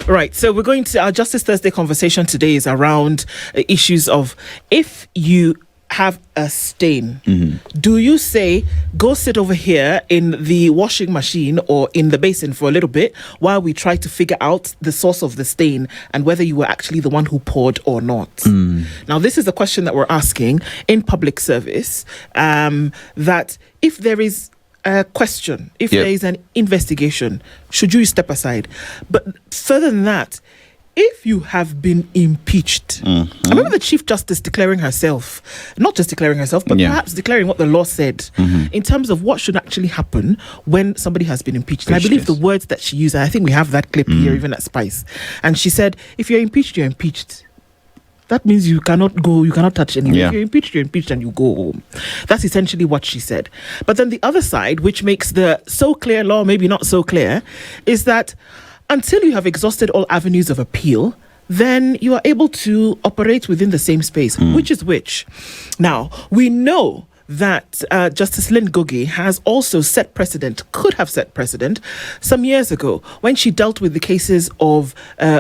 Right, so we're going to our Justice Thursday conversation today is around issues of if you have a stain, do you say go sit over here in the washing machine or in the basin for a little bit while we try to figure out the source of the stain and whether you were actually the one who poured or not? Now, this is a question that we're asking in public service, that if there is a question, if there is an investigation, should you step aside? But further than that, if you have been impeached, I remember the Chief Justice declaring herself, not just declaring herself, but perhaps declaring what the law said in terms of what should actually happen when somebody has been impeached. And I believe the words that she used, I think we have that clip here, even at Spice. And she said, if you're impeached, you're impeached. That means you cannot go, you cannot touch anything. If you're impeached and you go home. That's essentially what she said. But then the other side, which makes the so clear law maybe not so clear, is that until you have exhausted all avenues of appeal, then you are able to operate within the same space. Which is which? Now, we know that Justice Lynn Khagai has also could have set precedent some years ago when she dealt with the cases of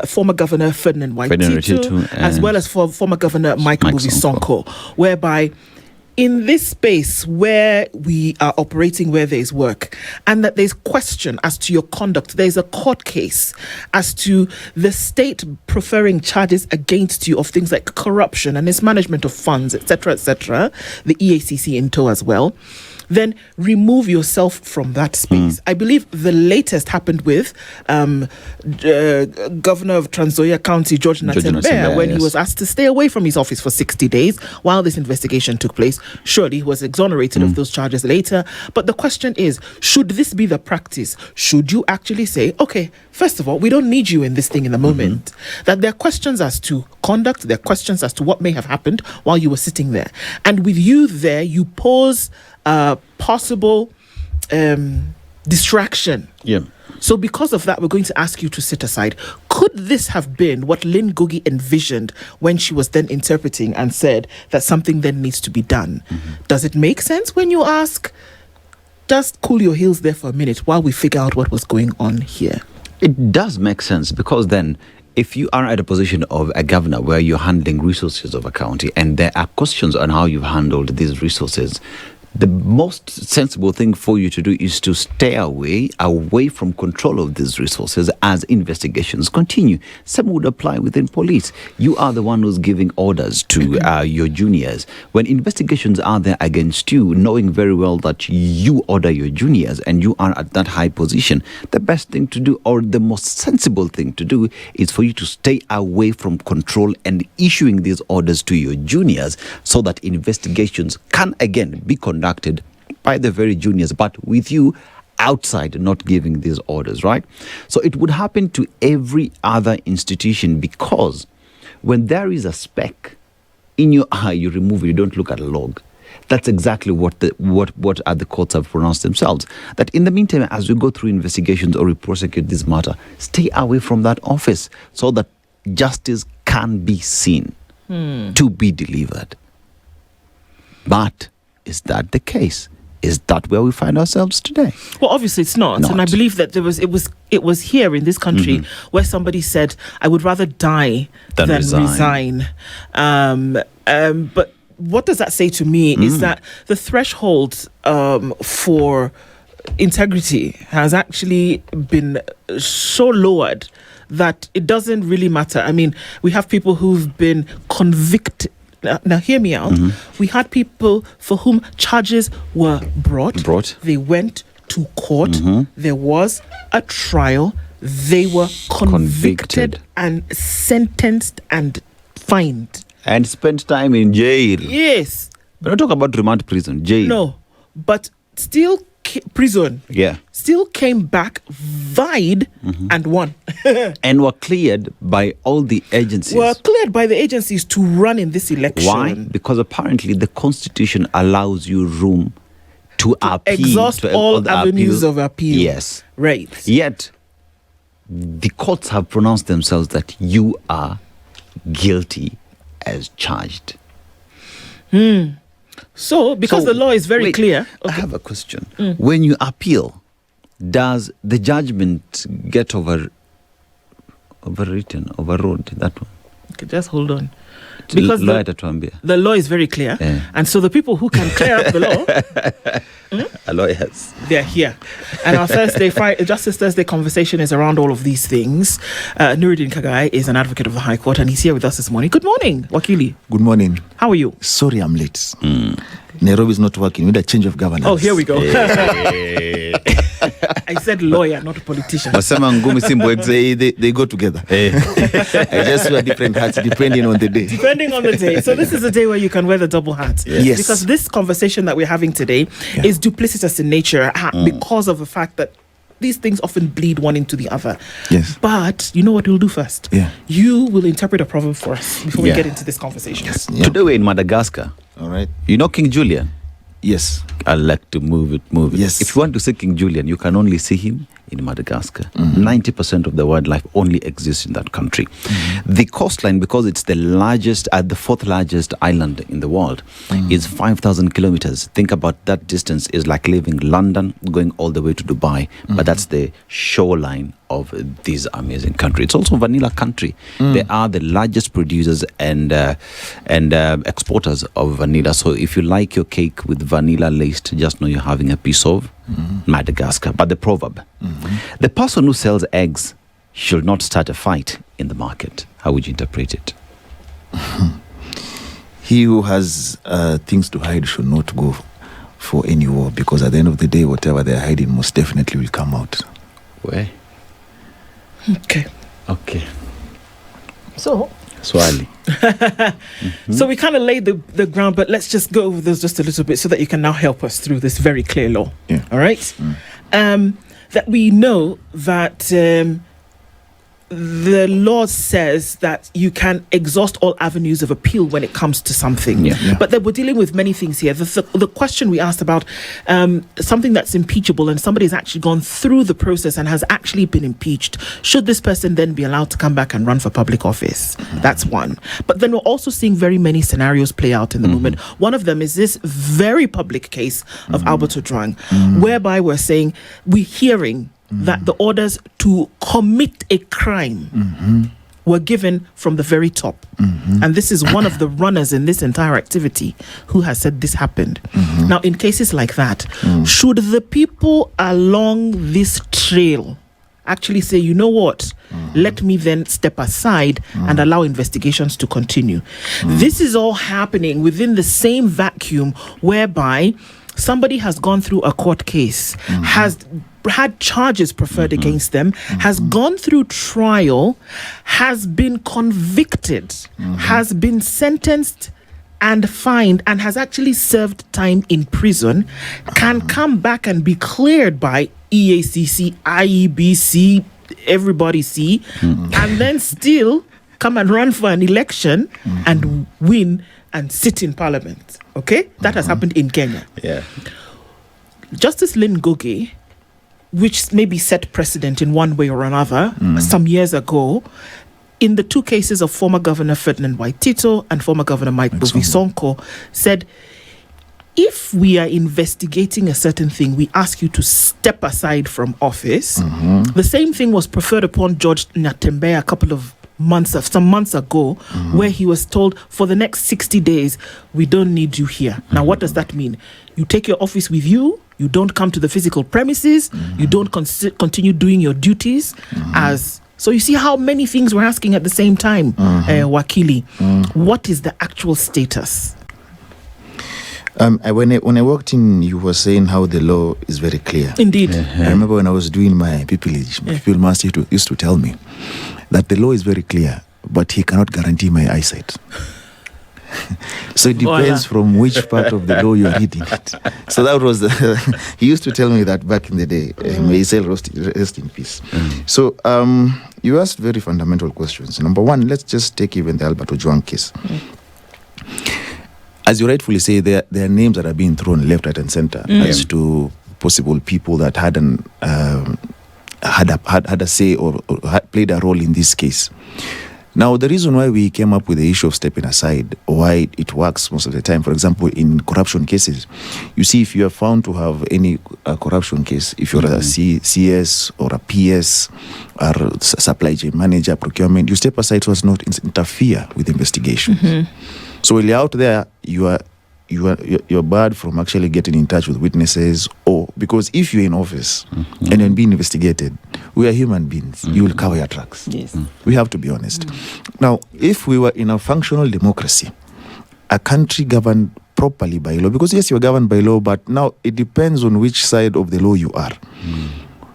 former Governor Ferdinand Waititu, as well as former Governor Mike Mbuvi Sonko, whereby in this space where we are operating, where there is work, and that there's question as to your conduct, there's a court case as to the state preferring charges against you of things like corruption and mismanagement of funds, etc., the EACC in tow as well, then remove yourself from that space. I believe the latest happened with Governor of Trans-Nzoia County, George Natembeya, when he was asked to stay away from his office for 60 days while this investigation took place. Surely he was exonerated of those charges later. But the question is, should this be the practice? Should you actually say, okay, first of all, we don't need you in this thing in the moment. That there are questions as to conduct, there are questions as to what may have happened while you were sitting there. And with you there, you pose possible distraction. So because of that, we're going to ask you to sit aside. Could this have been what Lynn Khagai envisioned when she was then interpreting and said that something then needs to be done? Does it make sense when you ask, just cool your heels there for a minute while we figure out what was going on here? It does make sense, because then if you are at a position of a governor where you're handling resources of a county and there are questions on how you've handled these resources, the most sensible thing for you to do is to stay away from control of these resources as investigations continue. Same would apply within police. You are the one who's giving orders to your juniors. When investigations are there against you, knowing very well that you order your juniors and you are at that high position, the best thing to do, or the most sensible thing to do, is for you to stay away from control and issuing these orders to your juniors so that investigations can again be conducted by the very juniors, but with you outside not giving these orders, right? So it would happen to every other institution, because when there is a speck in your eye, you remove it, you don't look at a log. That's exactly what other courts have pronounced themselves. That in the meantime, as we go through investigations or we prosecute this matter, stay away from that office so that justice can be seen to be delivered. But is that the case? Is that where we find ourselves today? Well, obviously it's not. And I believe that it was here in this country where somebody said, I would rather die than resign. But what does that say to me is that the threshold for integrity has actually been so lowered that it doesn't really matter. I mean, we have people who've been convicted. Now, hear me out. We had people for whom charges were brought. They went to court. There was a trial. They were convicted and sentenced and fined. And spent time in jail. Yes. We're not talking about remand prison, jail. No, but still prison. Yeah. Still came back, vied, and won. And were cleared by all the agencies. Were cleared by the agencies to run in this election. Why? Because apparently the Constitution allows you room to appeal. Exhaust all avenues of appeal. Yes. Right. Yet, the courts have pronounced themselves that you are guilty as charged. So, because the law is very clear. I have a question. When you appeal, does the judgment get overrode that one. Okay, just hold on. Because the law is very clear. Yeah. And so the people who can clear up the law, Lawyers. they're here. And our Justice Thursday conversation is around all of these things. Noordean Khagai is an advocate of the High Court, and he's here with us this morning. Good morning, Wakili. Good morning. How are you? Sorry, I'm late. Nairobi is not working. We need a change of governance. Oh, here we go. I said lawyer, not politician. They go together. I just wear different hats depending on the day. Depending on the day. So this is a day where you can wear the double hat. Yes. Because this conversation that we're having today is duplicitous in nature because of the fact that these things often bleed one into the other. Yes. But you know what we'll do first? Yeah. You will interpret a proverb for us before we get into this conversation. Yes. Yeah. Today we're in Madagascar. All right. You know King Julian? Yes. I like to move it. Yes. If you want to see King Julian, you can only see him in Madagascar. 90% of the wildlife only exists in that country. The coastline, because it's the fourth largest island in the world, is 5,000 kilometers. Think about that distance is like leaving London, going all the way to Dubai. But that's the shoreline of this amazing country. It's also vanilla country. They are the largest producers and exporters of vanilla. So if you like your cake with vanilla laced, just know you're having a piece of Madagascar. But the proverb, the person who sells eggs should not start a fight in the market. How would you interpret it? He who has things to hide should not go for any war, because at the end of the day, whatever they're hiding most definitely will come out. Where? Okay. So Swali. So we kind of laid the ground, but let's just go over those just a little bit so that you can now help us through this very clear law. Yeah. All right? That we know that the law says that you can exhaust all avenues of appeal when it comes to something. Yeah. But that we're dealing with many things here. The question we asked about something that's impeachable and somebody's actually gone through the process and has actually been impeached. Should this person then be allowed to come back and run for public office? That's one. But then we're also seeing very many scenarios play out in the movement. One of them is this very public case of Albert Ojwang, whereby we're hearing that the orders to commit a crime were given from the very top. And this is one of the runners in this entire activity who has said this happened. Now, in cases like that, should the people along this trail actually say, you know what, let me then step aside and allow investigations to continue? This is all happening within the same vacuum whereby somebody has gone through a court case, has had charges preferred against them, has gone through trial, has been convicted, has been sentenced and fined, and has actually served time in prison, can come back and be cleared by EACC, IEBC, everybody see, and then still come and run for an election and win and sit in parliament. Okay? That has happened in Kenya. Yeah. Justice Lynn Ngugi, which maybe set precedent in one way or another some years ago, in the two cases of former Governor Ferdinand Waitito and former Governor Mike Buvi Sonko, said, if we are investigating a certain thing, we ask you to step aside from office. The same thing was preferred upon George Natembeya some months ago, where he was told, for the next 60 days, we don't need you here. Now, what does that mean? You take your office with you, you don't come to the physical premises, you don't continue doing your duties so you see how many things we're asking at the same time, Wakili. What is the actual status? When I walked in, you were saying how the law is very clear. Indeed. I remember when I was doing my pupillage, my pupil master used to tell me that the law is very clear, but he cannot guarantee my eyesight. So it depends from which part of the law you're reading it. So that was he used to tell me that back in the day. May he rest in peace. So you asked very fundamental questions. Number one, let's just take even the Albert Ojwang case. As you rightfully say, there are names that are being thrown left, right, and center as to possible people that had a say or had played a role in this case. Now, the reason why we came up with the issue of stepping aside, why it works most of the time, for example, in corruption cases, you see, if you are found to have any corruption case, if you're a CS or a PS or supply chain manager, procurement, you step aside so as not interfere with investigations. So while you're out there, you're barred from actually getting in touch with witnesses, or because if you're in office and you're being investigated, we are human beings. You will cover your tracks. Yes. We have to be honest. Now, if we were in a functional democracy, a country governed properly by law, because yes, you're governed by law, but now it depends on which side of the law you are.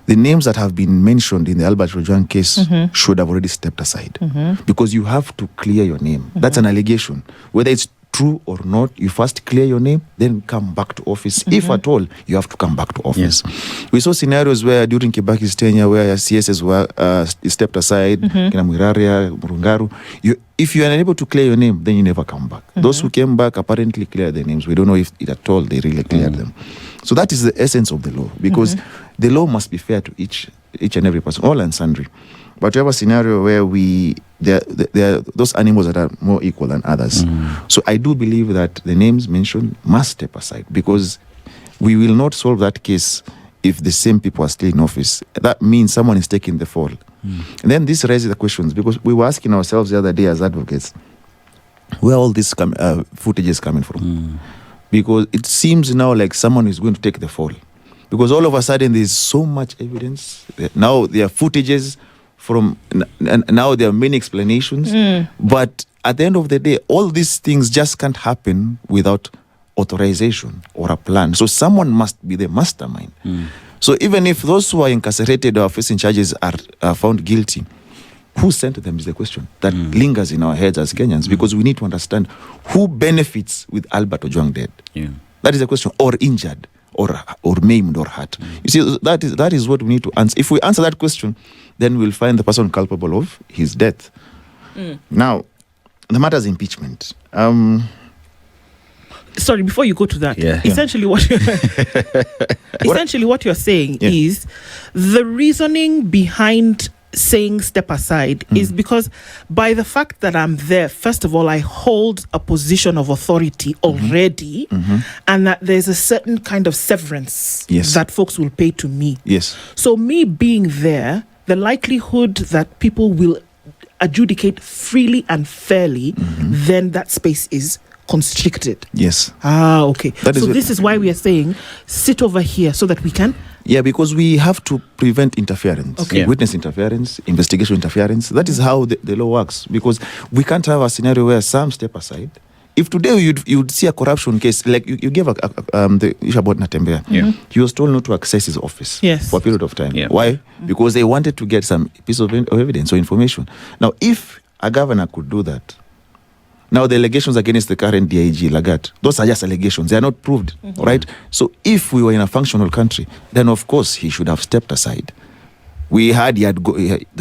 The names that have been mentioned in the Albert Ojwang case should have already stepped aside, because you have to clear your name. That's an allegation. Whether it's true or not, you first clear your name, then come back to office. If at all, you have to come back to office. We saw scenarios where during Kibaki's tenure, where CSs were stepped aside, Kina Mwiraria, Murungaru. If you are unable to clear your name, then you never come back. Those who came back apparently cleared their names. We don't know if at all they really cleared them. So that is the essence of the law, because the law must be fair to each and every person, all and sundry. But we have a scenario where there are those animals that are more equal than others. So I do believe that the names mentioned must step aside, because we will not solve that case if the same people are still in office. That means someone is taking the fall. And then this raises the questions, because we were asking ourselves the other day as advocates, where all this footage is coming from. Because it seems now like someone is going to take the fall. Because all of a sudden there's so much evidence. Now there are footages and now there are many explanations. But at the end of the day, all these things just can't happen without authorization or a plan. So someone must be the mastermind. So even if those who are incarcerated or facing charges are found guilty, who sent them is the question that lingers in our heads as Kenyans, because we need to understand who benefits with Albert Ojwang dead. That is the question. Or injured, or maimed, or hurt. You see, that is what we need to answer. If we answer that question, then we'll find the person culpable of his death. Now, the matter is impeachment. Sorry, before you go to that, essentially what you're saying is the reasoning behind saying step aside is because by the fact that I'm there, first of all, I hold a position of authority already, and that there's a certain kind of severance that folks will pay to me. So me being there, the likelihood that people will adjudicate freely and fairly, then that space is constricted. Okay. This is why we are saying sit over here so that we can. Because we have to prevent interference, witness interference, investigation interference. That is how the law works, because we can't have a scenario where some step aside. If today you'd see a corruption case, like you gave the issue about Natembea, he was told not to access his office for a period of time. Why? Because they wanted to get some piece of evidence or information. Now, if a governor could do that, now the allegations against the current DIG, Lagat, those are just allegations. They are not proved, right? So if we were in a functional country, then of course he should have stepped aside. We heard there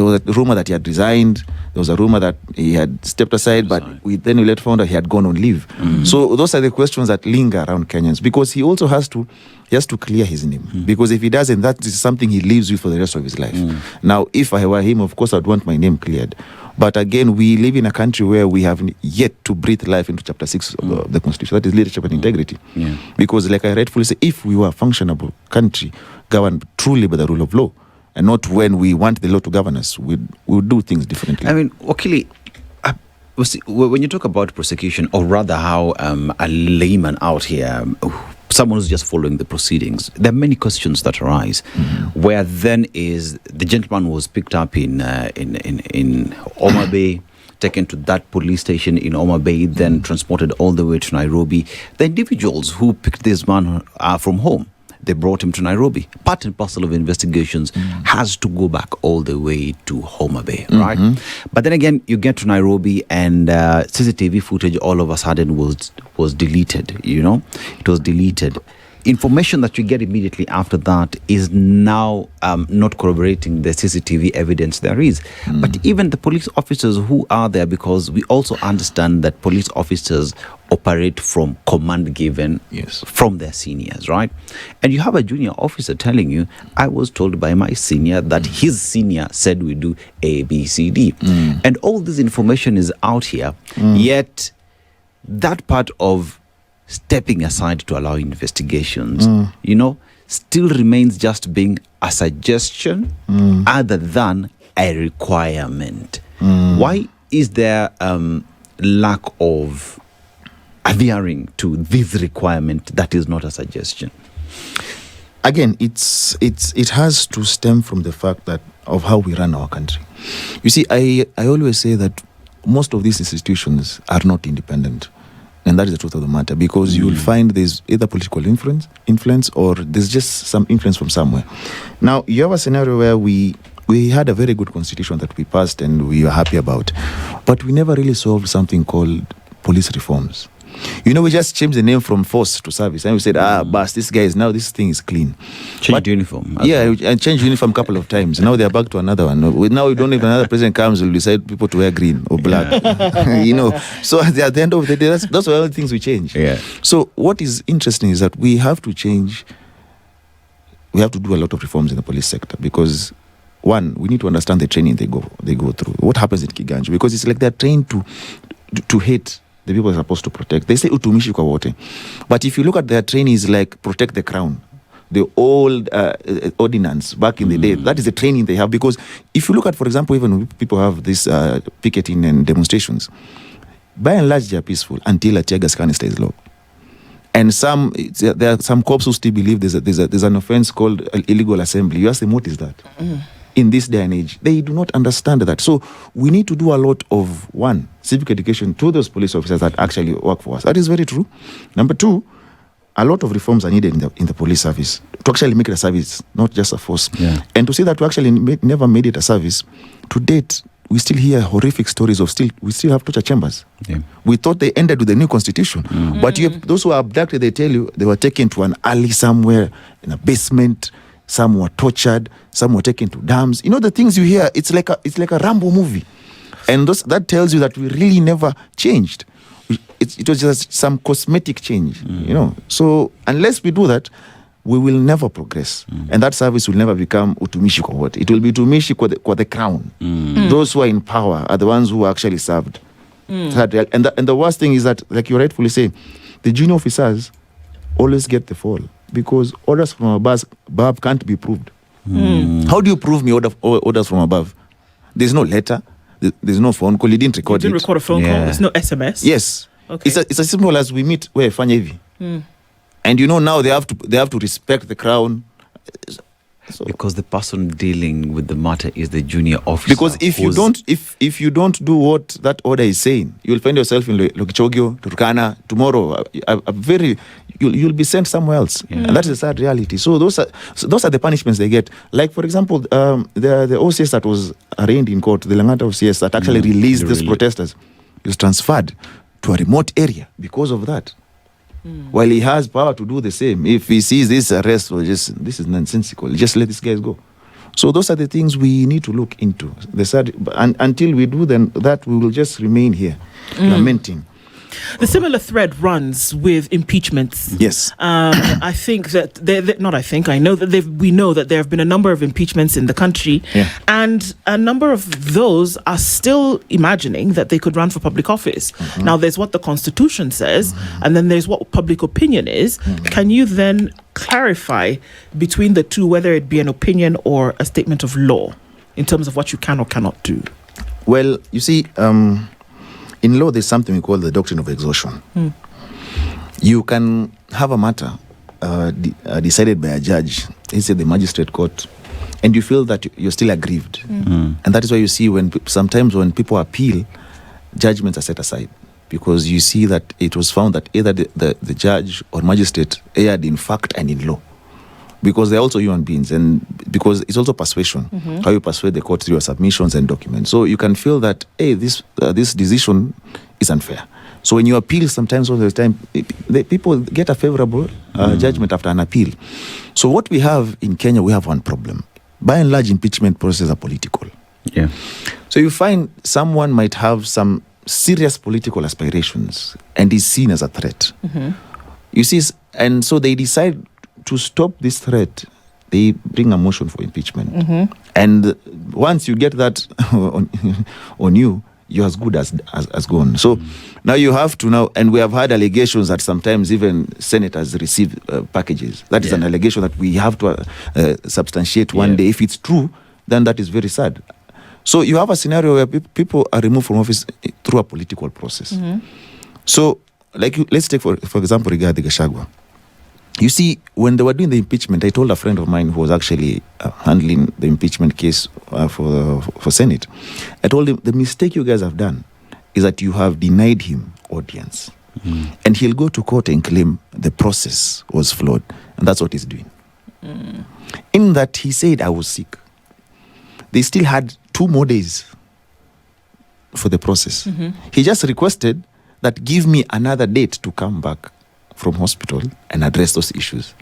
was a rumor that he had resigned. There was a rumor that he had stepped aside, but we later found out he had gone on leave. So those are the questions that linger around Kenyans, because he also has to clear his name. Because if he doesn't, that is something he lives with for the rest of his life. Now, if I were him, of course, I'd want my name cleared. But again, we live in a country where we have yet to breathe life into Chapter 6 of the Constitution. That is leadership and integrity. Because like I rightfully say, if we were a functionable country governed truly by the rule of law, and not when we want the law to govern us, we'll do things differently. I mean, Wakili, when you talk about prosecution, or rather how a layman out here, someone who's just following the proceedings, there are many questions that arise. Where then is the gentleman was picked up in Homa Bay, taken to that police station in Homa Bay, then transported all the way to Nairobi. The individuals who picked this man are from home. They brought him to Nairobi. Part and parcel of investigations has to go back all the way to Homa Bay, right? But then again, you get to Nairobi and CCTV footage all of a sudden was deleted, It was deleted. Information that you get immediately after that is now not corroborating the CCTV evidence there is. But even the police officers who are there, because we also understand that police officers operate from command given from their seniors, right? And you have a junior officer telling you, I was told by my senior that his senior said we do A, B, C, D. And all this information is out here, yet that part of stepping aside to allow investigations, still remains just being a suggestion other than a requirement. Why is there lack of adhering to this requirement that is not a suggestion? Again, it has to stem from the fact that of how we run our country. You see, I always say that most of these institutions are not independent. And that is the truth of the matter, because you will find there's either political influence or there's just some influence from somewhere. Now, you have a scenario where we had a very good constitution that we passed and we were happy about, but we never really solved something called police reforms. We just changed the name from force to service, and we said, boss, this thing is clean. Change uniform. And change uniform a couple of times. Now they're back to another one. Now we don't even another president comes, will decide people to wear green or black. So at the end of the day, that's all the things we change. Yeah. So what is interesting is that we have to change. We have to do a lot of reforms in the police sector, because one, we need to understand the training they go through. What happens in Kiganjo? Because it's like they're trained to hate the people they're supposed to protect. They say utumishi kwa wote. But if you look at their training, is like protect the crown. The old ordinance back in the day, that is the training they have. Because if you look at, for example, even when people have this picketing and demonstrations, by and large they are peaceful until a tear gas canister is locked. And there are some cops who still believe there's an offense called illegal assembly. You ask them, what is that? In this day and age, they do not understand that. So we need to do a lot of, one, civic education to those police officers that actually work for us. That is very true. Number two, a lot of reforms are needed in the police service to actually make it a service, not just a force. Yeah. And to say that we actually never made it a service, to date, we still hear horrific stories of we still have torture chambers. Yeah. We thought they ended with the new constitution. But those who are abducted, they tell you they were taken to an alley somewhere in a basement. Some were tortured. Some were taken to dams. The things you hear, it's like a Rambo movie. And that tells you that we really never changed. It was just some cosmetic change, So unless we do that, we will never progress. And that service will never become utumishi kwa wote. It will be utumishi kwa the crown. Those who are in power are the ones who are actually served. And the worst thing is that, like you rightfully say, the junior officers always get the fall, because orders from above can't be proved. How do you prove me orders from above? There's no letter. There's no phone call. You didn't record it. You didn't record a phone call. There's no SMS. Yes. Okay. It's as simple as we meet where fanya hivi. And now they have to respect the crown. So, because the person dealing with the matter is the junior officer. Because if you don't do what that order is saying, you'll find yourself in Lokichogio, Turkana tomorrow. You'll be sent somewhere else, and that is a sad reality. So those are the punishments they get. Like, for example, the OCS that was arraigned in court, the Langata OCS that actually released these protesters, is transferred to a remote area because of that. While he has power to do the same, if he sees this arrest, this is nonsensical, just let these guys go. So those are the things we need to look into. Until we do that, we will just remain here lamenting. The similar thread runs with impeachments. Yes. I think that we know that there have been a number of impeachments in the country, and a number of those are still imagining that they could run for public office. Now, there's what the Constitution says, and then there's what public opinion is. Can you then clarify between the two, whether it be an opinion or a statement of law, in terms of what you can or cannot do? Well, you see, in law, there's something we call the doctrine of exhaustion. You can have a matter decided by a judge, let's say the magistrate court, and you feel that you're still aggrieved. And that is why you see sometimes when people appeal, judgments are set aside, because you see that it was found that either the judge or magistrate erred in fact and in law. Because they're also human beings, and because it's also persuasion, how you persuade the court through your submissions and documents. So you can feel that, hey, this decision is unfair. So when you appeal, sometimes all the time, people get a favorable judgment after an appeal. So what we have in Kenya, we have one problem. By and large, impeachment processes are political. Yeah. So you find someone might have some serious political aspirations and is seen as a threat. You see, and so they decide to stop this threat. They bring a motion for impeachment. And once you get that on you, you're as good as gone. So now you have to now, and we have had allegations that sometimes even senators receive packages. That is an allegation that we have to substantiate one day. If it's true, then that is very sad. So you have a scenario where people are removed from office through a political process. So, let's take for example, regarding Gachagua. You see, when they were doing the impeachment, I told a friend of mine who was actually handling the impeachment case for Senate. I told him, the mistake you guys have done is that you have denied him audience. And he'll go to court and claim the process was flawed. And that's what he's doing. In that, he said, I was sick. They still had 2 more days for the process. He just requested that give me another date to come back from hospital and address those issues.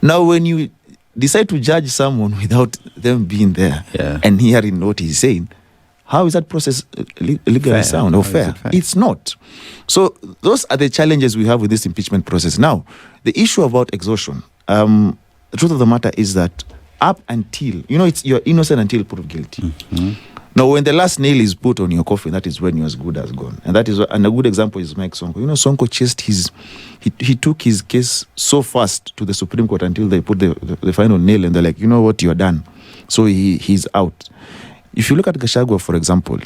Now, when you decide to judge someone without them being there and hearing what he's saying, how is that process legally sound or fair? It's not. So those are the challenges we have with this impeachment process. Now, the issue about exhaustion, the truth of the matter is that up until, you're innocent until proved guilty. Now, when the last nail is put on your coffin, that is when you're as good as gone. And a good example is Mike Sonko. Sonko chased he took his case so fast to the Supreme Court until they put the final nail, and they're like, you know what, you're done. So he's out. If you look at Gachagua, for example,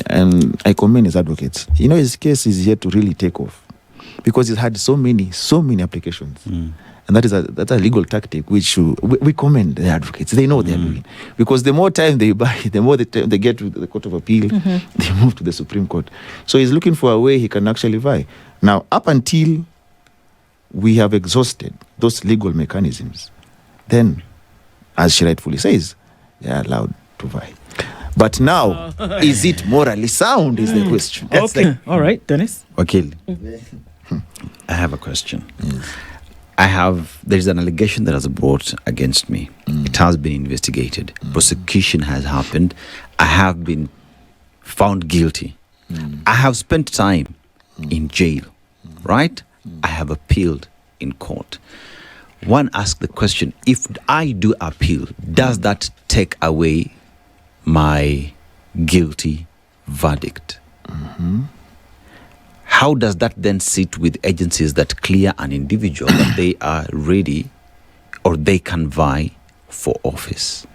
and I commend his advocates, his case is yet to really take off because he's had so many applications. And that's a legal tactic which we commend the advocates. They know what they're doing. Because the more time they buy, the more they get to the Court of Appeal, they move to the Supreme Court. So he's looking for a way he can actually vie. Now, up until we have exhausted those legal mechanisms, then, as she rightfully says, they are allowed to vie. But now, is it morally sound is the question. Okay. All right, Dennis. Okay. I have a question. There's an allegation that has brought against me. It has been investigated. Prosecution has happened. I have been found guilty. I have spent time in jail, right? I have appealed in court. One asks the question, if I do appeal, does that take away my guilty verdict? How does that then sit with agencies that clear an individual that they are ready or they can vie for office?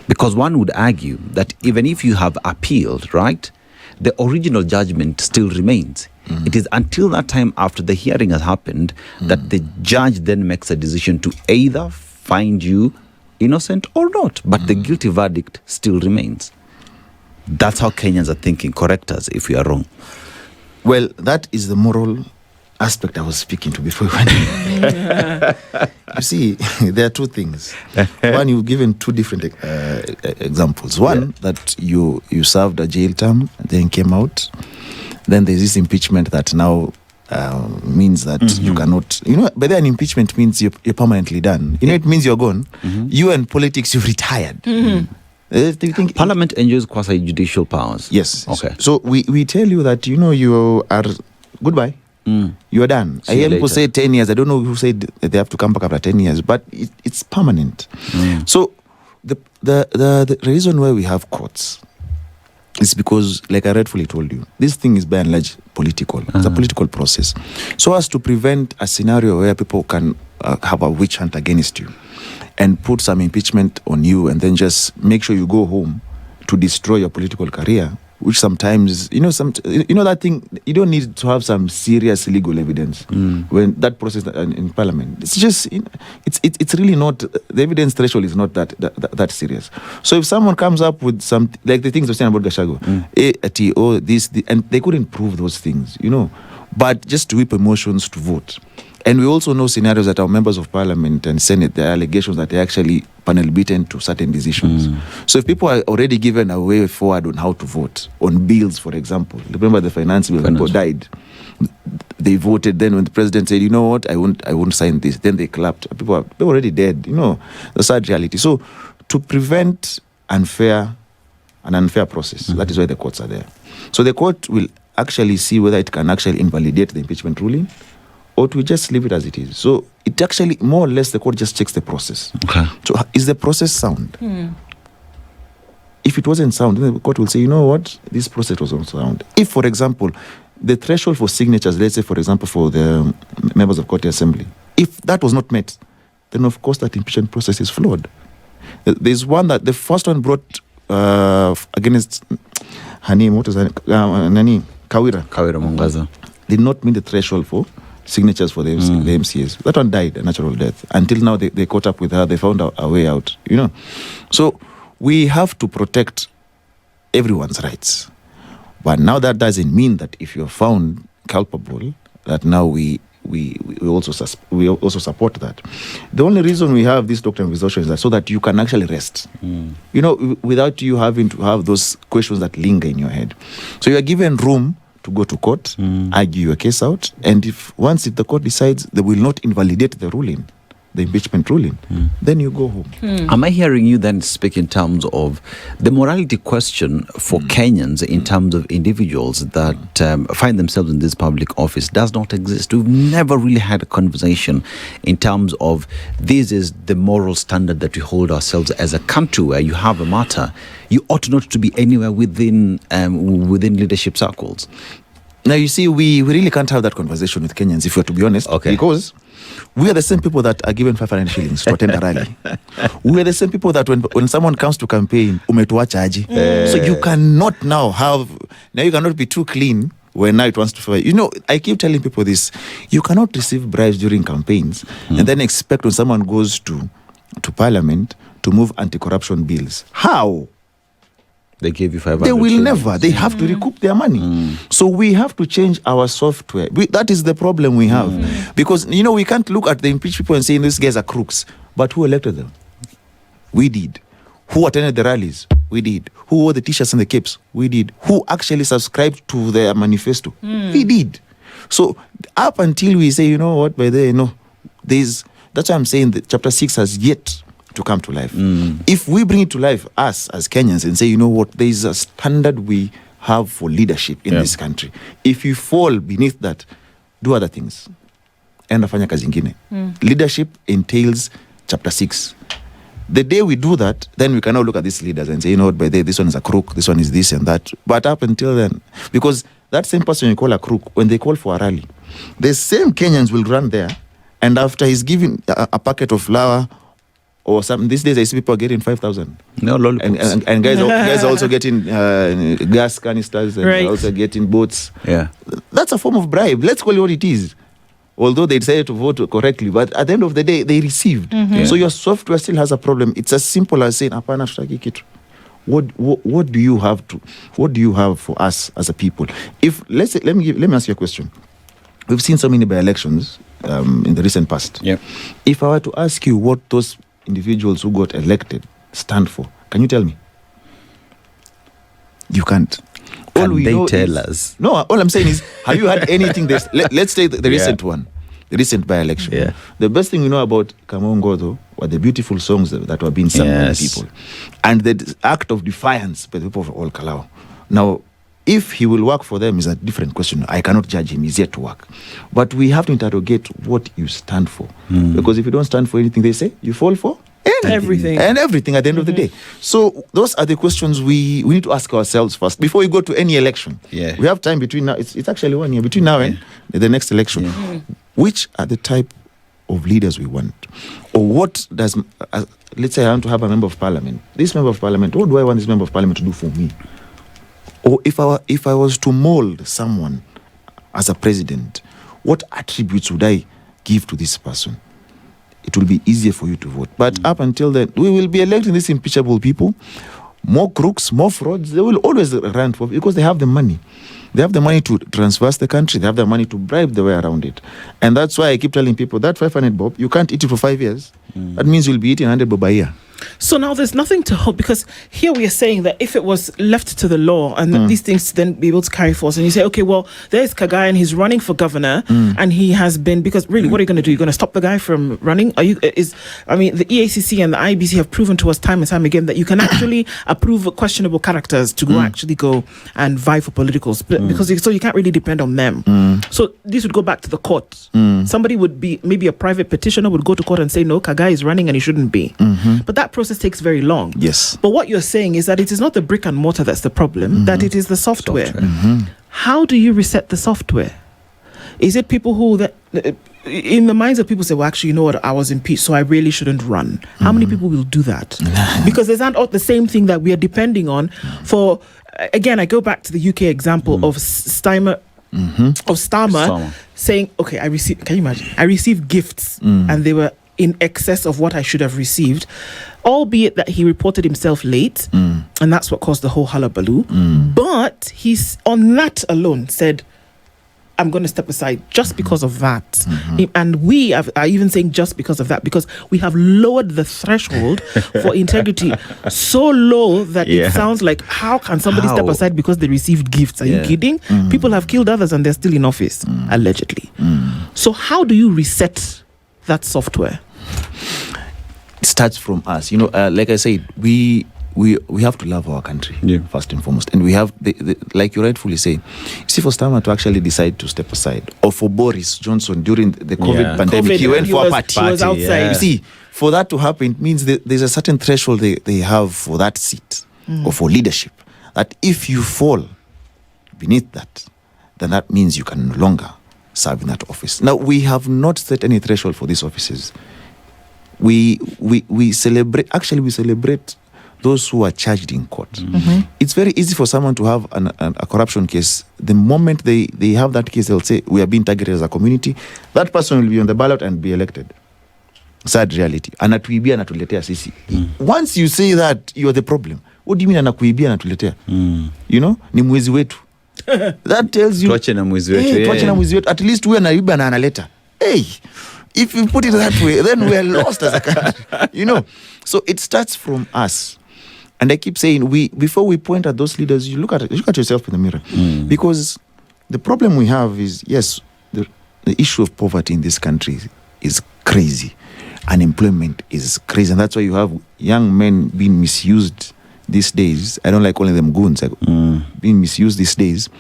Because one would argue that even if you have appealed, right, the original judgment still remains. It is until that time after the hearing has happened that the judge then makes a decision to either find you innocent or not, but the guilty verdict still remains. That's how Kenyans are thinking. Correct us if we are wrong. Well, that is the moral aspect I was speaking to before we went in. You see, there are 2 things. One, you've given 2 different examples. One, that you served a jail term, then came out. Then there's this impeachment that now means that you cannot... by then impeachment means you're permanently done. It means you're gone. You and politics, you've retired. Do you think Parliament enjoys quasi-judicial powers? Yes. Okay. So we tell you that, you are goodbye. You are done. I hear people say 10 years. I don't know who said that they have to come back after 10 years, but it's permanent. So the reason why we have courts is because, like I rightfully told you, this thing is by and large political. It's a political process. So as to prevent a scenario where people can have a witch hunt against you and put some impeachment on you and then just make sure you go home to destroy your political career, which sometimes, that thing, you don't need to have some serious legal evidence when that process in Parliament. It's just, it's really not, the evidence threshold is not that serious. So if someone comes up with some, like the things we're saying about Gachagua, this, and they couldn't prove those things, but just to whip emotions to vote. And we also know scenarios that our members of Parliament and Senate, there are allegations that they're actually panel beaten to certain decisions. So if people are already given a way forward on how to vote, on bills, for example, remember the finance bill, people died. They voted, then when the president said, you know what, I won't sign this, then they clapped. People are already dead, the sad reality. So to prevent unfair an unfair process. That is why the courts are there. So the court will actually see whether it can actually invalidate the impeachment ruling or to just leave it as it is. So it actually, more or less, the court just checks the process. Okay. So is the process sound? If it wasn't sound, then the court will say, you know what, this process was not sound. If, for example, the threshold for signatures, let's say, for example, for the members of court assembly, if that was not met, then of course that impeachment process is flawed. There's one that the first one brought against her name, what is her name? Kawira Mwangaza did not meet the threshold for signatures for the MCAs. That one died a natural death. Until now, they caught up with her. They found a way out. So we have to protect everyone's rights. But now that doesn't mean that if you're found culpable, that now we also support that. The only reason we have this doctrine of exhaustion is that so that you can actually rest. Without you having to have those questions that linger in your head. So you are given room to go to court, argue your case out, and once the court decides they will not invalidate the ruling, the impeachment ruling, then you go home. Am I hearing you then speak in terms of the morality question for Kenyans in terms of individuals that find themselves in this public office does not exist? We've never really had a conversation in terms of this is the moral standard that we hold ourselves as a country where you have a matter. You ought not to be anywhere within leadership circles. Now, you see, we really can't have that conversation with Kenyans, if we're to be honest, because we are the same people that are given 500 shillings to attend a rally. We are the same people that when someone comes to campaign, umetuacha aje. So you cannot you cannot be too clean when now it wants to favor. I keep telling people this. You cannot receive bribes during campaigns and then expect when someone goes to parliament to move anti-corruption bills. How? They gave you 500. They will never. They have to recoup their money. So we have to change our software. That is the problem we have. Because, we can't look at the impeached people and say, these guys are crooks. But who elected them? We did. Who attended the rallies? We did. Who wore the t-shirts and the capes? We did. Who actually subscribed to their manifesto? We did. So up until we say, you know what, by the way, that's why I'm saying that chapter 6 has yet to come to life. If we bring it to life, us as Kenyans, and say, you know what, there is a standard we have for leadership in this country. If you fall beneath that, do other things. Enda fanya kazi ingine. Leadership entails chapter 6. The day we do that, then we can now look at these leaders and say, you know what, by the way, this one is a crook, this one is this and that. But up until then, because that same person you call a crook, when they call for a rally, the same Kenyans will run there, and after he's giving a packet of flour or something, these days I see people are getting 5,000. No, lollipops. And guys are also getting gas canisters and they're also getting boats. Yeah. That's a form of bribe. Let's call it what it is. Although they decided to vote correctly, but at the end of the day, they received. So your software still has a problem. It's as simple as saying, "Apana tutaki kitu." What do you have for us as a people? Let me ask you a question. We've seen so many by-elections in the recent past. Yeah. If I were to ask you what those individuals who got elected stand for, can you tell me? You can't. Can they tell us? No, all I'm saying is, have you had anything? Let's take the recent one, the recent by-election. Yeah. The best thing we know about Kamongo were the beautiful songs that were being sung by the people, and the act of defiance by the people of all Kalau. Now, if he will work for them is a different question. I cannot judge him. He's yet to work. But we have to interrogate what you stand for. Because if you don't stand for anything, they say, you fall for everything. And everything at the end of the day. So those are the questions we need to ask ourselves first before we go to any election. Yeah. We have time between now. It's actually 1 year. Between now and the next election. Yeah. Which are the type of leaders we want? Or what does, let's say I want to have a member of parliament. This member of parliament, what do I want this member of parliament to do for me? Or if I was to mold someone as a president, what attributes would I give to this person? It will be easier for you to vote. But up until then, we will be electing these impeachable people, more crooks, more frauds. They will always run for, because they have the money. They have the money to transverse the country. They have the money to bribe the way around it. And that's why I keep telling people that 500 bob, you can't eat it for 5 years. That means you'll be eating 100 bob a year. So now there's nothing to hope, because here we are saying that if it was left to the law and that these things then be able to carry force, and you say, okay, well, there's Khagai and he's running for governor, and he has been, because really, what are you going to do? You're going to stop the guy from running? The EACC and the IBC have proven to us time and time again that you can actually approve questionable characters to go and vie for politicals, because so you can't really depend on them. So this would go back to the court. Somebody would be, maybe a private petitioner would go to court and say, no, Khagai is running and he shouldn't be. But that process takes very long. Yes. But what you're saying is that it is not the brick and mortar that's the problem, that it is the software. How do you reset the software? Is it people who, in the minds of people, say, well, actually, you know what, I was impeached, so I really shouldn't run. How many people will do that? Because there's not the same thing that we are depending on for, again, I go back to the UK example of Starmer saying, okay, can you imagine? I received gifts and they were in excess of what I should have received, albeit that he reported himself late, and that's what caused the whole hullabaloo. But he's, on that alone, said, I'm going to step aside just because of that. And we are even saying just because of that, because we have lowered the threshold for integrity so low that it sounds like, how can somebody step aside because they received gifts? Are you kidding? People have killed others and they're still in office, allegedly. So how do you reset that software? It starts from us. Like I said, we have to love our country first and foremost, and we have like you rightfully say. See, for Starmer to actually decide to step aside, or for Boris Johnson during the COVID pandemic, he went for a party. He was outside. You see, for that to happen, it means that there's a certain threshold they have for that seat or for leadership. That if you fall beneath that, then that means you can no longer serve in that office. Now, we have not set any threshold for these offices. We celebrate those who are charged in court. It's very easy for someone to have a corruption case. The moment they have that case, they'll say, we are being targeted as a community. That person will be on the ballot and be elected. Sad reality. Anatuibia anatuletea sisi. Once you say that, you're the problem. What do you mean anakuibia anatuletea? Ni mwezi wetu. That tells you, tuache na mwezi wetu. At least we anaiba na analeta. Hey, if you put it that way, then we are lost as a country. So it starts from us. And I keep saying, before we point at those leaders, you look at yourself in the mirror. Because the problem we have is, yes, the issue of poverty in this country is crazy. Unemployment is crazy. And that's why you have young men being misused these days. I don't like calling them goons. Being misused these days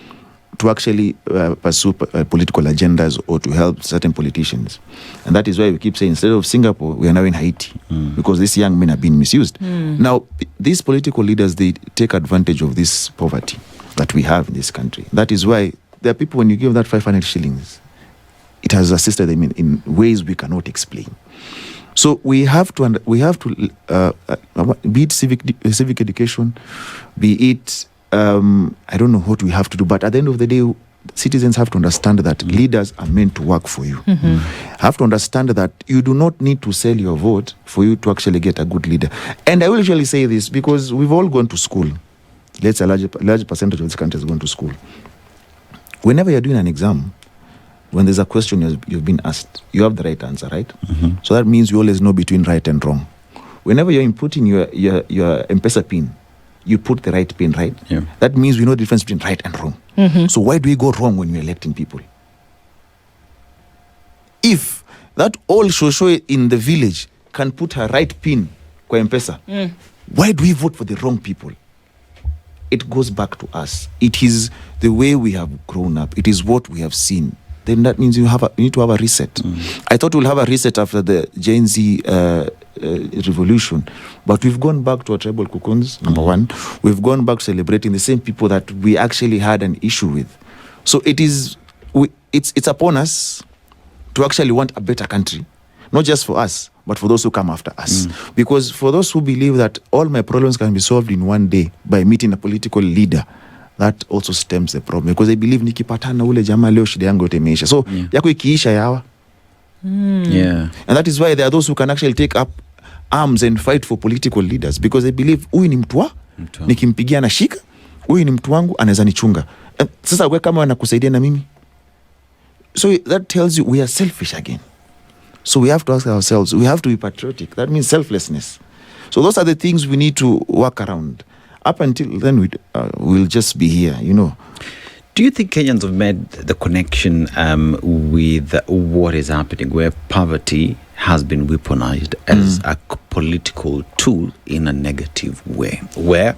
to actually pursue political agendas or to help certain politicians. And that is why we keep saying, instead of Singapore, we are now in Haiti, because these young men are being misused. Now, these political leaders, they take advantage of this poverty that we have in this country. That is why there are people, when you give that 500 shillings, it has assisted them in ways we cannot explain. So we have to be it civic education, be it I don't know what we have to do, but at the end of the day, citizens have to understand that leaders are meant to work for you. Have to understand that you do not need to sell your vote for you to actually get a good leader. And I will usually say this because we've all gone to school. Let's say a large percentage of this country has gone to school. Whenever you're doing an exam, when there's a question you've been asked, you have the right answer, right? So that means you always know between right and wrong. Whenever you're inputting your M-Pesa PIN, you put the right pin, right? That means we know the difference between right and wrong. So why do we go wrong when we're electing people? If that old shosho in the village can put her right pin kwa M-Pesa, why do we vote for the wrong people? It goes back to us. It is the way we have grown up. It is what we have seen. Then that means you need to have a reset. I thought we'll have a reset after the Gen Z revolution, but we've gone back to our tribal cocoons, number one. We've gone back celebrating the same people that we actually had an issue with. So it's upon us to actually want a better country, not just for us, but for those who come after us. Because for those who believe that all my problems can be solved in one day by meeting a political leader, that also stems the problem. Because they believe nikipatana ule jamaa leo shida yangu yote imeisha. So yako ikiisha yawa. And that is why there are those who can actually take up arms and fight for political leaders, because they believe huyu ni mtu nikimpigia na shika, huyu ni mtu wangu anaweza nichunga. Sasa wewe kama wanakusaidia na mimi. So that tells you we are selfish again. So we have to ask ourselves, we have to be patriotic. That means selflessness. So those are the things we need to work around. Up until then, we'll just be here, Do you think Kenyans have made the connection with what is happening, where poverty has been weaponized as a political tool in a negative way, where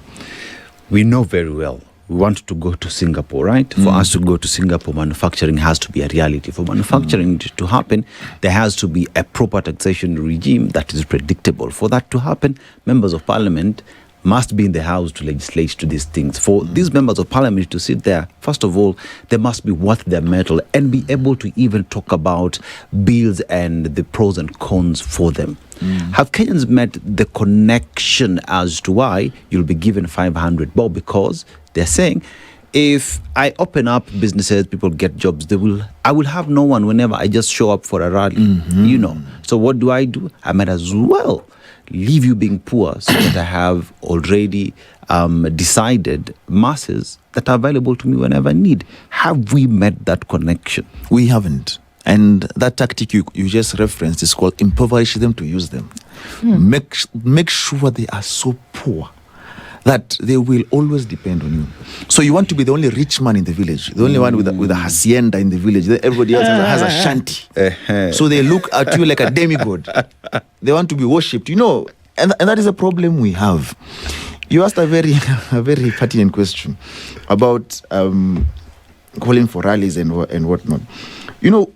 we know very well we want to go to Singapore, right? For us to go to Singapore, manufacturing has to be a reality. For manufacturing to happen, there has to be a proper taxation regime that is predictable. For that to happen, members of parliament must be in the house to legislate to these things. For these members of parliament to sit there, first of all, they must be worth their mettle and be able to even talk about bills and the pros and cons for them. Have Kenyans met the connection as to why you'll be given 500 bob? Because they're saying, if I open up businesses, people get jobs, I will have no one whenever I just show up for a rally, So what do? I might as well leave you being poor so that I have already decided masses that are available to me whenever I need. Have we met that connection? We haven't. And that tactic you just referenced is called impoverish them to use them. Make sure they are so poor that they will always depend on you. So you want to be the only rich man in the village, the only one with a hacienda in the village. Everybody else has a shanty. So they look at you like a demigod. They want to be worshipped, and that is a problem we have. You asked a very pertinent question about calling for rallies and whatnot.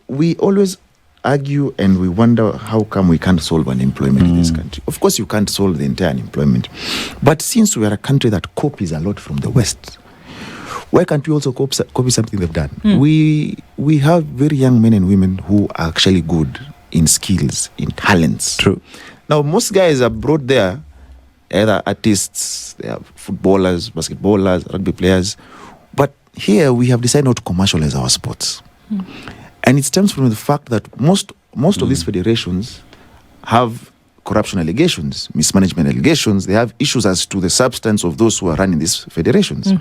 We always argue and we wonder how come we can't solve unemployment in this country. Of course, you can't solve the entire unemployment. But since we are a country that copies a lot from the West, why can't we also copy something they've done? We have very young men and women who are actually good in skills, in talents. True. Now, most guys are brought there, either artists, they are footballers, basketballers, rugby players. But here we have decided not to commercialize our sports. And it stems from the fact that most of these federations have corruption allegations, mismanagement allegations. They have issues as to the substance of those who are running these federations.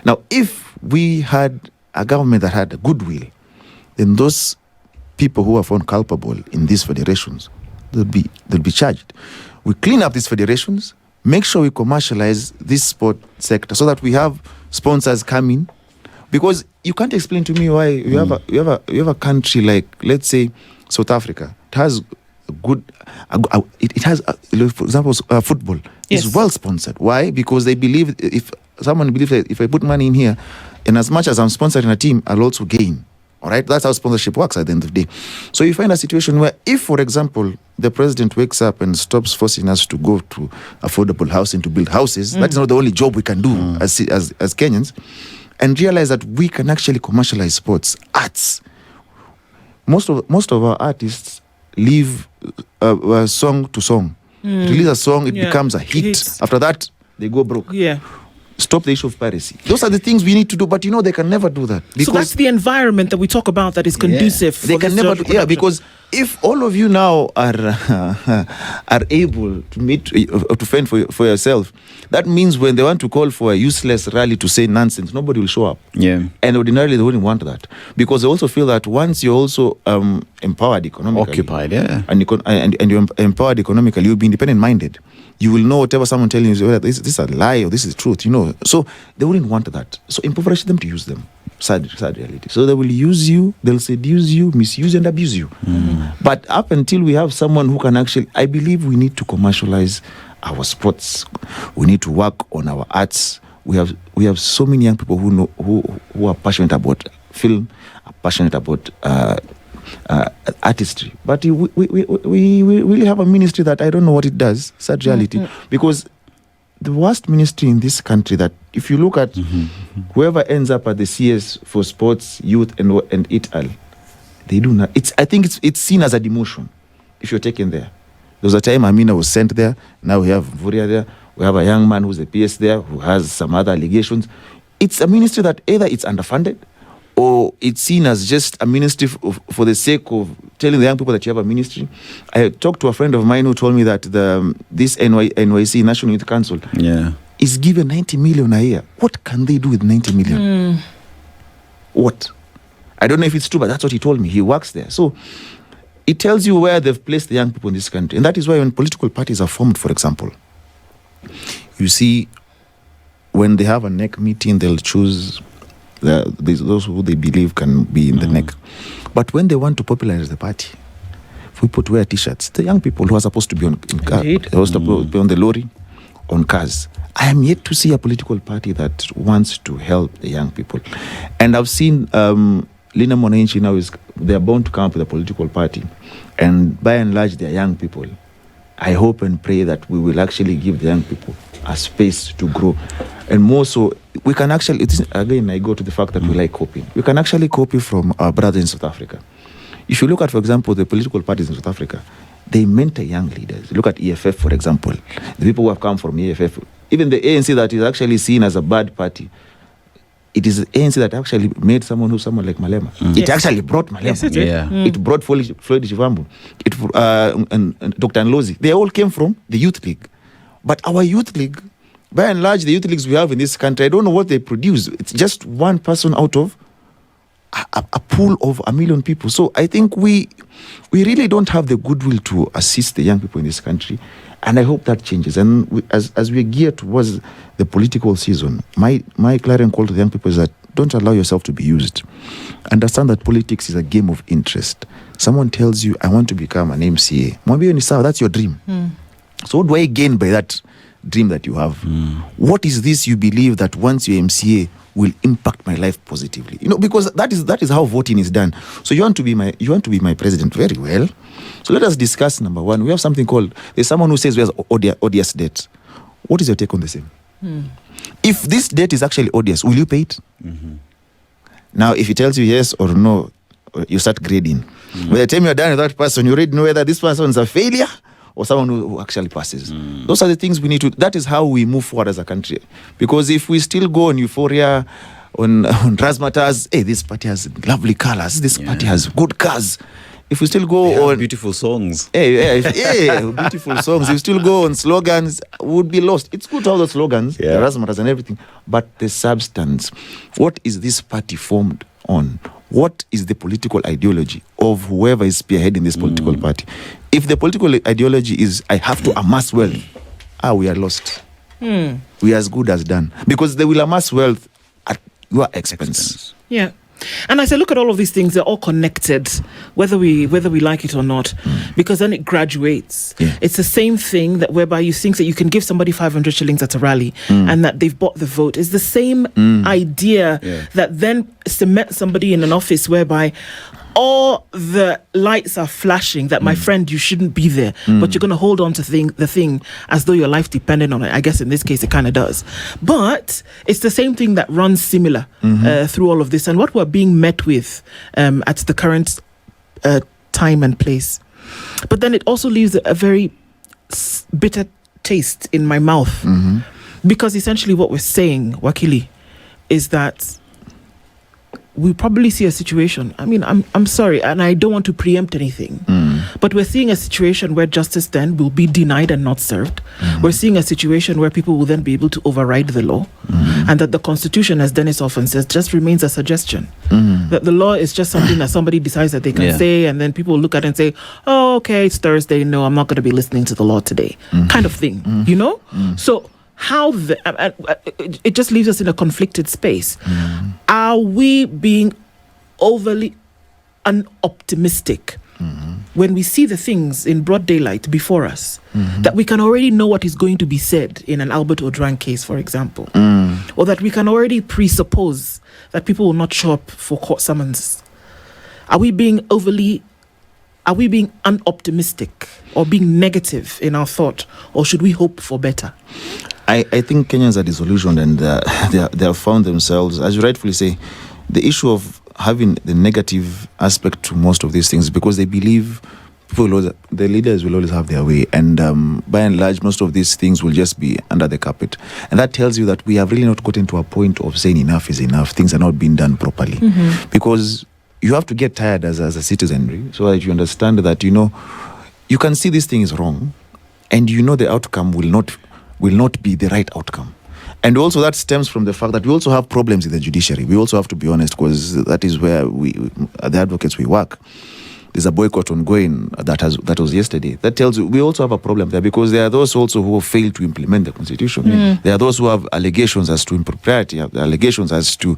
Now, if we had a government that had a goodwill, then those people who are found culpable in these federations, they'll be charged. We clean up these federations, make sure we commercialize this sport sector so that we have sponsors coming. Because you can't explain to me why you have a country like, let's say, South Africa. It has for example, football. Yes. It's well sponsored. Why? Because they believe if I put money in here, and as much as I'm sponsoring a team, I'll also gain. All right, that's how sponsorship works at the end of the day. So you find a situation where, if, for example, the president wakes up and stops forcing us to go to affordable housing to build houses, that is not the only job we can do as Kenyans. And realize that we can actually commercialize sports, arts. Most of our artists live song to song. Release a song, it becomes a hit. After that, they go broke. Yeah. Stop the issue of piracy. Those are the things we need to do, but they can never do that. So that's the environment that we talk about that is conducive. For they can never do. Yeah, because if all of you now are able to fend for yourself, that means when they want to call for a useless rally to say nonsense, nobody will show up. Yeah. And ordinarily they wouldn't want that, because they also feel that once you're also empowered economically, occupied, and you're empowered economically, you'll be independent-minded. You will know whatever someone telling you, whether this is a lie or this is truth, So they wouldn't want that. So impoverish them to use them. Sad reality. So they will use you, they'll seduce you, misuse and abuse you. But up until we have someone who can actually, I believe we need to commercialize our sports. We need to work on our arts. We have so many young people who are passionate about film, are passionate about artistry, but we really have a ministry that I don't know what it does. Sad reality, because the worst ministry in this country, that if you look at whoever ends up at the CS for sports, youth and it all, they do not. I think it's seen as a demotion if you're taken there. There was a time Amina was sent there. Now we have Vuria there. We have a young man who's a PS there who has some other allegations. It's a ministry that either it's underfunded, or it's seen as just a ministry for the sake of telling the young people that you have a ministry. I talked to a friend of mine who told me that this NYC, National Youth Council, is given 90 million a year. What can they do with 90 million? What? I don't know if it's true, but that's what he told me. He works there. So it tells you where they've placed the young people in this country. And that is why when political parties are formed, for example, You see, when they have a NEC meeting, they'll choose those who they believe can be in the NEC. But when they want to popularize the party, if we wear T-shirts, the young people who are supposed to be on cars, they're supposed to be on the lorry, on cars. I am yet to see a political party that wants to help the young people. And I've seen Lina Monenchi now they're bound to come up with a political party. And by and large, they're young people. I hope and pray that we will actually give the young people a space to grow. And more so, we can actually, again, I go to the fact that we like copying. We can actually copy from our brothers in South Africa. If you look at, for example, the political parties in South Africa, they mentor young leaders. Look at EFF, for example. The people who have come from EFF, even the ANC that is actually seen as a bad party, it is the ANC that actually made someone like Malema. It actually brought Malema. Yes, it did. It brought Floyd Shivambu, and Dr. Nlozi. They all came from the Youth League. But our Youth League, by and large, the youth leagues we have in this country, I don't know what they produce. It's just one person out of a pool of 1 million people. So I think we really don't have the goodwill to assist the young people in this country. And I hope that changes. And as we gear towards the political season, my clarion call to the young people is that don't allow yourself to be used. Understand that politics is a game of interest. Someone tells you, I want to become an MCA. That's your dream. So what do I gain by that dream that you have? What is this you believe that once you're MCA will impact my life positively? Because that is how voting is done. So you want to be my president, very well. So let us discuss number one. We have something called, there's someone who says we have odious debt. What is your take on the same? If this debt is actually odious, will you pay it? Now, if he tells you yes or no, you start grading. By the time you're done with that person, you already know whether this person is a failure or someone who actually passes. Those are the things we need to, that is how we move forward as a country. Because if we still go on euphoria, on razzmatazz, hey, this party has lovely colors, this party has good cars. If we still go on beautiful songs, beautiful songs, if we still go on slogans, we would be lost. It's good to have the slogans, the razzmatazz and everything, but the substance, what is this party formed on? What is the political ideology of whoever is spearheading this political party? If the political ideology is, I have to amass wealth, we are lost. We are as good as done. Because they will amass wealth at your expense. Yeah. And as I look at all of these things, they're all connected, whether we like it or not, because then it graduates. It's the same thing that whereby you think that you can give somebody 500 shillings at a rally and that they've bought the vote. It's the same idea that then cements somebody in an office whereby all the lights are flashing that, my friend, you shouldn't be there, but you're going to hold on to the thing as though your life depended on it. I guess in this case it kind of does. But it's the same thing that runs similar through all of this. And what we're being met with at the current time and place. But then it also leaves a very bitter taste in my mouth. Because essentially what we're saying, Wakili, is that we probably see a situation. I mean, I'm sorry, and I don't want to preempt anything, but we're seeing a situation where justice then will be denied and not served. We're seeing a situation where people will then be able to override the law, and that the Constitution, as Dennis often says, just remains a suggestion. That the law is just something that somebody decides that they can say, and then people look at it and say, oh, okay, it's Thursday, no, I'm not going to be listening to the law today, kind of thing, you know? So how it just leaves us in a conflicted space. Are we being overly unoptimistic when we see the things in broad daylight before us, that we can already know what is going to be said in an Albert Ojwang case, for example, or that we can already presuppose that people will not show up for court summonses? Are we being unoptimistic or being negative in our thought, or should we hope for better? I think Kenyans are disillusioned, and they have found themselves, as you rightfully say, the issue of having the negative aspect to most of these things, because they believe the leaders will always have their way, and by and large, most of these things will just be under the carpet. And that tells you that we have really not gotten to a point of saying enough is enough, things are not being done properly. Because you have to get tired as a citizenry, so that you understand that, you can see this thing is wrong, and the outcome will not be the right outcome. And also that stems from the fact that we also have problems in the judiciary. We also have to be honest, because that is where the advocates we work. there's a boycott ongoing that was yesterday. That tells you we also have a problem there, because there are those also who fail to implement the constitution. There are those who have allegations as to impropriety, allegations as to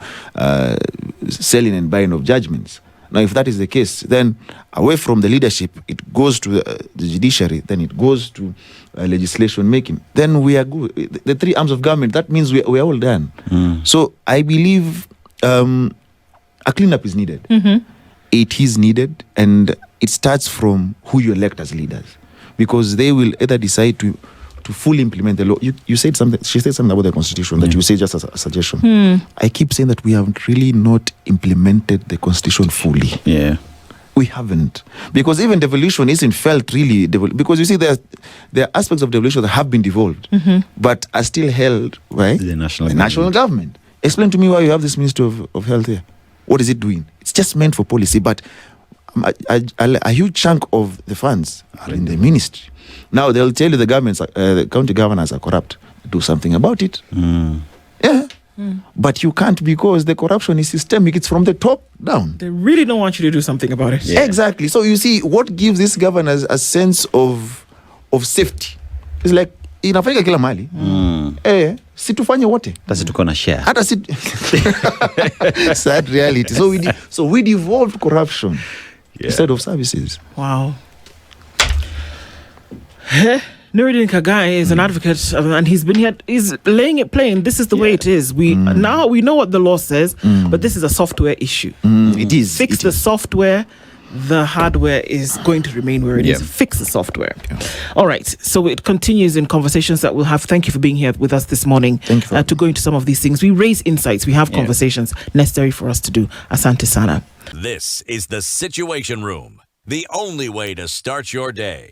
selling and buying of judgments. Now, if that is the case, then away from the leadership, it goes to the judiciary, then it goes to legislation making. Then we are good. The three arms of government, that means we are all done. So I believe a cleanup is needed. It is needed, and it starts from who you elect as leaders, because they will either decide to fully implement the law. You said something. She said something about the constitution that you say just as a suggestion. I keep saying that we have really not implemented the constitution fully. Yeah, we haven't, because even devolution isn't felt really because you see there are aspects of devolution that have been devolved, but are still held by the national government. Explain to me why you have this Ministry of Health here. What is it doing? It's just meant for policy, but a huge chunk of the funds are in the ministry. Now they'll tell you the county governors are corrupt. Do something about it. Yeah. But you can't, because the corruption is systemic. It's from the top down. They really don't want you to do something about it. Yeah. Exactly. So you see, what gives these governors a sense of safety? It's like inafanyika kila mahali. Si tufanye wote. Basi tuko na share. Hata si sad reality. So we devolved corruption instead of services. Wow. Noordean Khagai is an advocate, and he's been here. He's laying it plain. This is the way it is. Now we know what the law says, but this is a software issue. It is. Fix the software. The hardware is going to remain where it is. Fix the software. All right. So it continues in conversations that we'll have. Thank you for being here with us this morning. Thank you to go into some of these things. We raise insights. We have conversations necessary for us to do. Asante sana. This is the Situation Room, the only way to start your day.